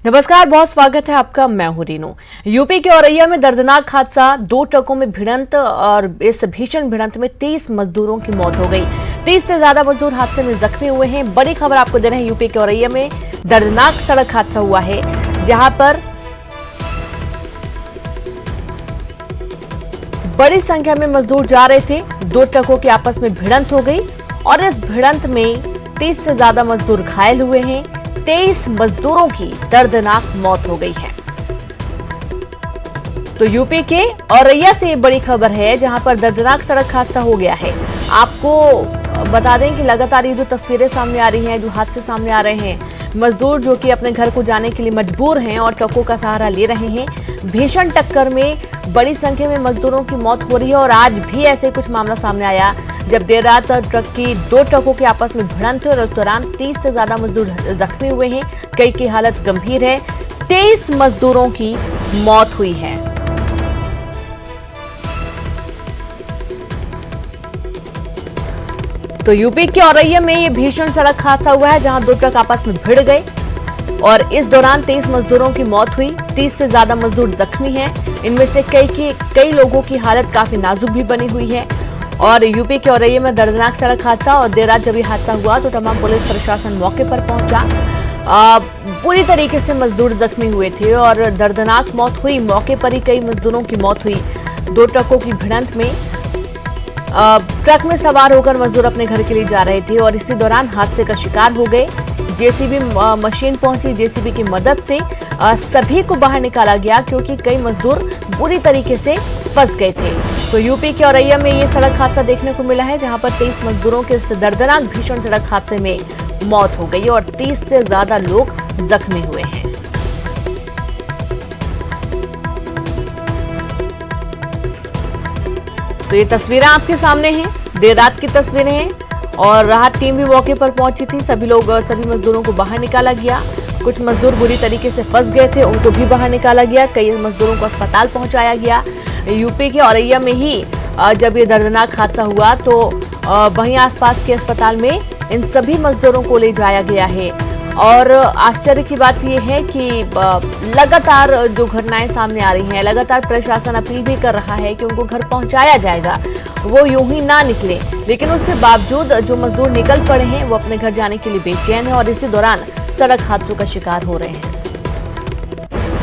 नमस्कार, बहुत स्वागत है आपका। मैं हूं रीनू। यूपी के औरैया में दर्दनाक हादसा, 2 ट्रकों में भिड़ंत और इस भीषण भिड़ंत में 30 मजदूरों की मौत हो गई। 30 से ज्यादा मजदूर हादसे में जख्मी हुए हैं। बड़ी खबर आपको दे रहे हैं, यूपी के औरैया में दर्दनाक सड़क हादसा हुआ है, जहां पर बड़ी संख्या में मजदूर जा रहे थे। 2 ट्रकों की आपस में भिड़ंत हो गई और इस भिड़ंत में 30 से ज्यादा मजदूर घायल हुए हैं। 23 मजदूरों की दर्दनाक मौत हो गई है। तो यूपी के औरैया से ये बड़ी खबर है, जहां पर दर्दनाक सड़क हादसा हो गया है। आपको बता दें कि लगातार ये जो तस्वीरें सामने आ रही हैं, जो हादसे सामने आ रहे हैं, मजदूर जो कि अपने घर को जाने के लिए मजबूर हैं और ट्रकों का सहारा ले रहे हैं। भीषण टक्कर में बड़ी संख्या में मजदूरों की मौत हो रही है और आज भी ऐसे कुछ मामला सामने आया, जब देर रात ट्रक की 2 ट्रकों के आपस में भिड़ंत हुई और उस दौरान 30 से ज्यादा मजदूर जख्मी हुए हैं। कई की हालत गंभीर है। 23 मजदूरों की मौत हुई है। तो यूपी के औरैया में ये भीषण सड़क हादसा हुआ है, जहां 2 ट्रक आपस में भिड़ गए और इस दौरान 23 मजदूरों की मौत हुई। 30 से ज्यादा मजदूर जख्मी हैं। इनमें से कई लोगों की हालत काफी नाजुक भी बनी हुई है। और यूपी के औरैया में दर्दनाक सड़क हादसा, और देर रात जब ये हादसा हुआ तो तमाम पुलिस प्रशासन मौके पर पहुंचा। पूरी तरीके से मजदूर जख्मी हुए थे और दर्दनाक मौत हुई। मौके पर ही कई मजदूरों की मौत हुई। 2 ट्रकों की भिड़ंत में ट्रक में सवार होकर मजदूर अपने घर के लिए जा रहे थे और इसी दौरान हादसे का शिकार हो गए। जेसीबी मशीन पहुंची। जेसीबी की मदद से सभी को बाहर निकाला गया, क्योंकि कई मजदूर बुरी तरीके से फंस गए थे। तो यूपी के औरैया में ये सड़क हादसा देखने को मिला है, जहां पर 23 मजदूरों के इस दर्दनाक भीषण सड़क हादसे में मौत हो गई और 30 से ज्यादा लोग जख्मी हुए हैं। तो ये तस्वीरें आपके सामने हैं, देर रात की तस्वीरें हैं और राहत टीम भी मौके पर पहुंची थी। सभी मजदूरों को बाहर निकाला गया। कुछ मजदूर बुरी तरीके से फंस गए थे, उनको भी बाहर निकाला गया। कई मजदूरों को अस्पताल पहुंचाया गया। यूपी के औरैया में ही जब ये दर्दनाक हादसा हुआ तो वहीं आसपास के अस्पताल में इन सभी मजदूरों को ले जाया गया है। और आश्चर्य की बात यह है कि लगातार जो घटनाएं सामने आ रही हैं, लगातार प्रशासन अपील भी कर रहा है कि उनको घर पहुंचाया जाएगा, वो यूं ही ना निकले। लेकिन उसके बावजूद जो मजदूर निकल पड़े हैं, वो अपने घर जाने के लिए बेचैन है और इसी दौरान सड़क हादसों का शिकार हो रहे हैं।